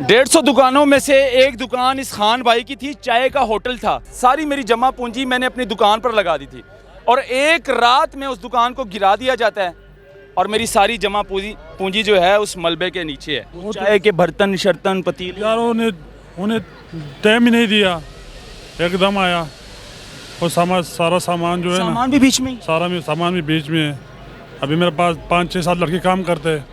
150 दुकानों में से एक दुकान इस खान भाई की थी, चाय का होटल था। सारी मेरी जमा पूंजी मैंने अपनी दुकान पर लगा दी थी और एक रात में उस दुकान को गिरा दिया जाता है और मेरी सारी जमा पूंजी जो है उस मलबे के नीचे है। चाय के बर्तन शर्तन पतीले, यार उन्हें टाइम ही नहीं दिया, एकदम आया और सारा सामान जो है ना, सामान भी बीच में ही। सामान भी बीच में है। अभी मेरे पास 5-6-7 लड़के काम करते हैं,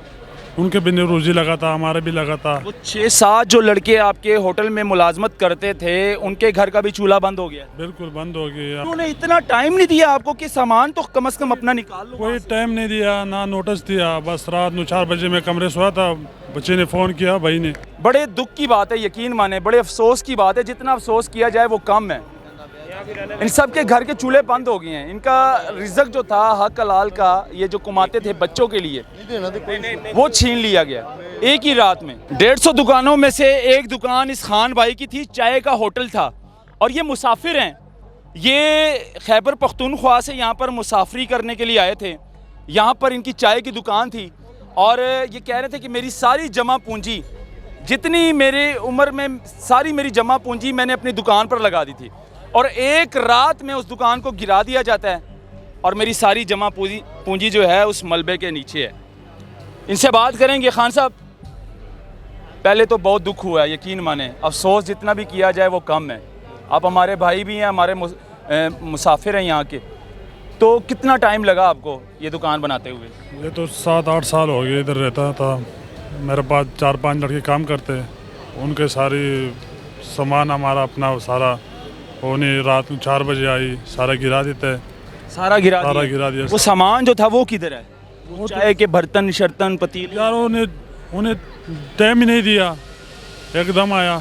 उनके भी रोजी लगा था, हमारे भी लगा था। वो 6-7 जो लड़के आपके होटल में मुलाजमत करते थे, उनके घर का भी चूल्हा बंद हो गया। बिल्कुल बंद हो गया। उन्होंने इतना टाइम नहीं दिया आपको कि सामान तो कम से कम अपना निकाल लो। कोई टाइम नहीं दिया, ना नोटिस दिया। बस रात 4 बजे मैं कमरे सोया था, बच्चे ने फ़ोन किया, भाई ने। बड़े दुख की बात है, यकीन माने, बड़े अफसोस की बात है। जितना अफसोस किया जाए वो कम है। इन सब के घर के चूल्हे बंद हो गए हैं। इनका रिज़्क जो था हक हलाल का, ये जो कमाते थे बच्चों के लिए, वो छीन लिया गया एक ही रात में। 150 दुकानों में से एक दुकान इस खान भाई की थी, चाय का होटल था। और ये मुसाफिर हैं, ये खैबर पख्तूनख्वा से यहाँ पर मुसाफरी करने के लिए आए थे। यहाँ पर इनकी चाय की दुकान थी और ये कह रहे थे कि मेरी सारी जमा पूंजी, जितनी मेरी उम्र में सारी मेरी जमा पूंजी मैंने अपनी दुकान पर लगा दी थी और एक रात में उस दुकान को गिरा दिया जाता है और मेरी सारी जमा पूंजी जो है उस मलबे के नीचे है। इनसे बात करेंगे। खान साहब, पहले तो बहुत दुख हुआ है, यकीन माने, अफसोस जितना भी किया जाए वो कम है। आप हमारे भाई भी हैं, हमारे मुसाफिर हैं यहाँ के। तो कितना टाइम लगा आपको ये दुकान बनाते हुए? ये तो 7-8 साल हो गए इधर रहता था। मेरे पास 4-5 लड़के काम करते हैं, उनके सारी सामान हमारा अपना सारा, उन्हें रात में 4 बजे आई, सारा गिरा देते हैं। सारा गिरा दिया। वो सामान जो था वो किधर है? वो चाय के बर्तन शर्तन पतीले, यार उन्हें टाइम ही नहीं दिया, एकदम आया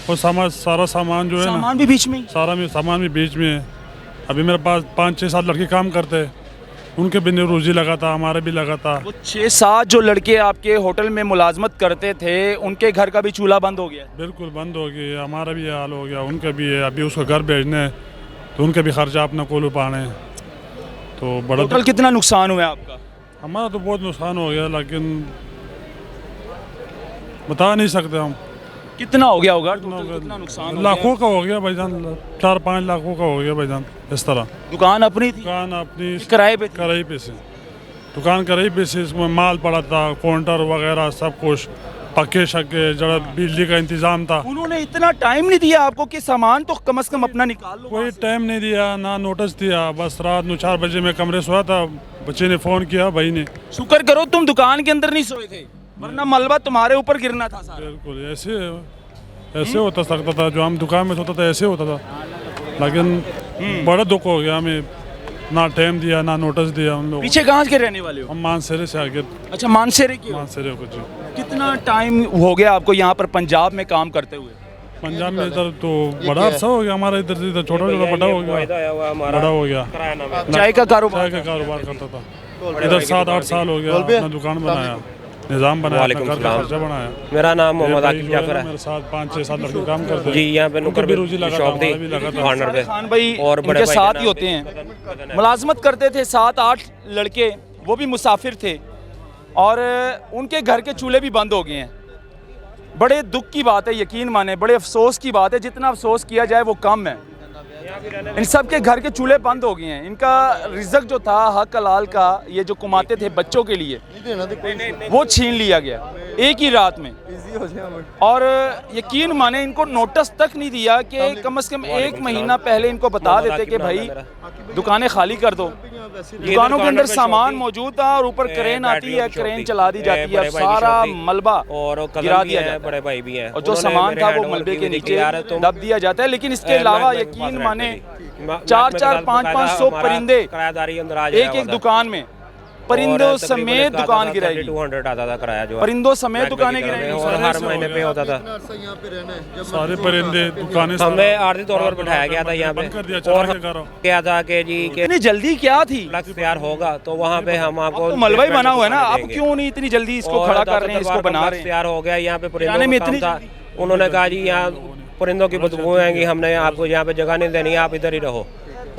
और सारा सामान जो है ना, सामान भी बीच में ही। सामान भी बीच में है। अभी मेरे पास 5-6-7 लड़के काम करते हैं, उनके भी रोजी लगा था, हमारे भी लगा था। वो 6-7 जो लड़के आपके होटल में मुलाजमत करते थे, उनके घर का भी चूल्हा बंद हो गया। बिल्कुल बंद हो गया, हमारा भी हाल हो गया, उनका भी है। अभी उसको घर भेजने है तो उनके भी खर्चा अपना कोलू पाने हैं। तो बड़ा टोटल कितना नुकसान हुआ आपका? हमारा तो बहुत नुकसान हो गया, लेकिन बता नहीं सकते हम कितना हो गया होगा। कितना नुकसान? लाखों का हो गया भाईजान, 4-5 लाखों का हो गया भाईजान। इस तरह दुकान अपनी थी? दुकान अपनी किराए पे? किराए पे से दुकान किराए पे से, इसमें माल पड़ा था, काउंटर वगैरह सब कुछ, पक्के शक्के, जरा बिजली का इंतजाम था। उन्होंने इतना टाइम नहीं दिया आपको कि सामान तो कम से कम अपना निकाल लो? कोई टाइम नहीं दिया, ना नोटिस दिया। बस रात 4 बजे मैं कमरे सोया था, बच्चे ने फ़ोन किया, भाई ने। शुक्र करो तुम दुकान के अंदर नहीं सोए थे, वरना मलबा तुम्हारे ऊपर गिरना था सारा। बिल्कुल ऐसे होता सकता था, जो हम दुकान में सोता था ऐसे होता था। लेकिन बड़ा दुख हो गया, हमें ना टाइम दिया, ना नोटिस दिया उन लोगों। पीछे कहाँ के रहने वाले हो? हम मानसेरे से आगे। अच्छा, मानसेरे के हो? मानसेरे को जी। कितना टाइम हो गया आपको यहाँ पर पंजाब में काम करते हुए? पंजाब में इधर तो बड़ा अरसा हो गया हमारा, इधर से इधर छोटा बड़ा हो गया। चाय का कारोबार करता था इधर। 7-8 साल हो गया, अपना दुकान बनाया, निज़ाम बनाया, खर्चा बनाया। मेरा नाम मोहम्मद आकिब जाफर है। मेरे साथ 5-6-7 लड़के काम करते हैं जी। यहाँ पे नुकर भी रोजी लगा शॉप थी, कॉर्नर पे। खान भाई और बड़े उनके भाई साथ का ही नाम होते हैं, मुलाजमत करते थे 7-8 लड़के, वो भी मुसाफिर थे और उनके घर के चूल्हे भी बंद हो गए हैं। बड़े दुख की बात है, यकीन माने, बड़े अफसोस की बात है। जितना अफसोस किया जाए वो कम है। इन सब के घर के चूल्हे बंद हो गए हैं। इनका रिज़्क जो था हक हलाल का, ये जो कमाते थे बच्चों के लिए, वो छीन लिया गया एक ही रात में। और यकीन माने, इनको नोटिस तक नहीं दिया कि कम से कम 1 महीना पहले इनको बता देते कि भाई दुकानें खाली कर दो। दुकानों के अंदर सामान मौजूद था और ऊपर क्रेन आती है, क्रेन चला दी जाती है, सारा मलबा गिरा दिया जाता है। बड़े भाई भी हैं, और जो सामान था वो मलबे के नीचे दब दिया जाता है। लेकिन इसके अलावा यकीन माने 4-4, 5-5 सौ परिंदे एक दुकान में, परिंदों समेत दुकान गिराई। 200 आता था किराया, जो परिंदों समेत दुकानें गिराई और हर महीने पे होता था। सारे परिंदे दुकानें। हमें आर्थिक तौर पर बैठाया गया था यहाँ पे और क्या था कि जी कि इतनी जल्दी क्या थी? फ्लक्स तैयार होगा तो वहाँ पे हम आपको तो मलबा ही बना हुआ है ना, आप क्यों नहीं इतनी जल्दी इसको खड़ा कर रहे हैं, इसको बना रहे हैं? तैयार हो गया, यहाँ पे परिंदों में काम था। उन्होंने कहा जी यहाँ परिंदों की बदबू आएंगी, हमने आपको यहाँ पे जगह नहीं देनी है, आप इधर ही रहो।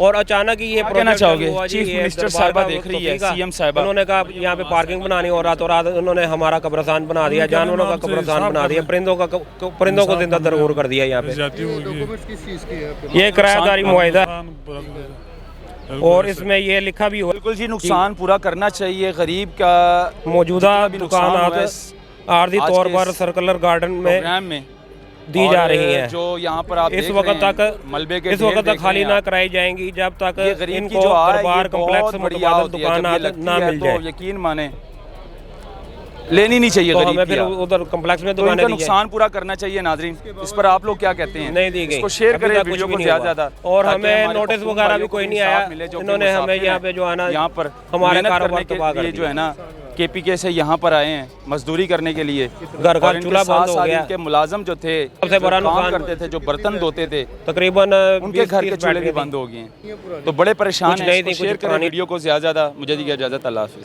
और अचानक ही ये क्या कहना प्रोजेक्ट चाहोगे? चालू हुआ जी, चीफ ये मिनिस्टर दरबार साहिबा का देख रही है, तोहफे का। सीएम साहिबा। उन्होंने कहा यहाँ पे पार्किंग बनानी और रातों रात उन्होंने हमारा कब्रिस्तान बना दिया, जानवरों का कब्रिस्तान बना दिया, परिंदों को जिंदा दरगोर कर दिया यहाँ पे। ये किरायादारी मुआहिदा और इसमें ये लिखा भी हो बिल्कुल जी, नुकसान पूरा करना चाहिए गरीब का। मौजूदा जितना भी नुकसान हुआ है दुकानात आर्जी आज तौर के पर इस सर्कुलर गार्डन में प्रोग्राम में दी और जा रही हैं। जो यहाँ पर आप इस देख वक्त रहे हैं, तक मलबे के इस ढेर वक्त तक देख खाली रहे ना हैं कराई जाएंगी जब तक आप। ये गरीब की इनको जो आय है, दरबार ये कम्प्लेक्स बहुत बढ़िया मुतबादल होती है। जब ये दुकानात लगती ना है मिल तो जाए यकीन माने लेनी नहीं चाहिए तो गरीब हमें की फिर आय। उधर कम्प्लेक्स में तो दुकानें इनका दी जाए। नुकसान पूरा करना चाहिए। नाजरीन, इस पर आप लोग क्या कहते हैं? नहीं दी गई, इसको शेयर अभी करें तक कुछ वीडियो भी को नहीं ज्यादा हुआ। ज्यादा और ताकि हमें हमारे नोटिस पख्तून वगैरह भाइयों भी को कोई नहीं इंसाफ आया। मिले जो कि इन्होंने हमें मुसाफिर यहाँ हैं। पे जो है ना यहाँ पर हमारे मेहनत कारोबार करने के तबाह कर लिए दिया। जो है ना केपीके से यहाँ पर आए हैं मजदूरी करने के लिए। घर का और इनके चूल्हा बंद साथ हो साथ गया। इनके मुलाजिम जो थे, सबसे बड़ा जो काम नुकसान करते थे, जो बर्तन धोते थे, तकरीबन उनके घर के चूल्हे भी बंद हो गए हैं। तो बड़े परेशान कुछ हैं। नहीं इसको थी, कुछ शेयर करें पुरानी- वीडियो को ज्यादा। मुझे दी इजाजत, अल्लाह हाफिज़।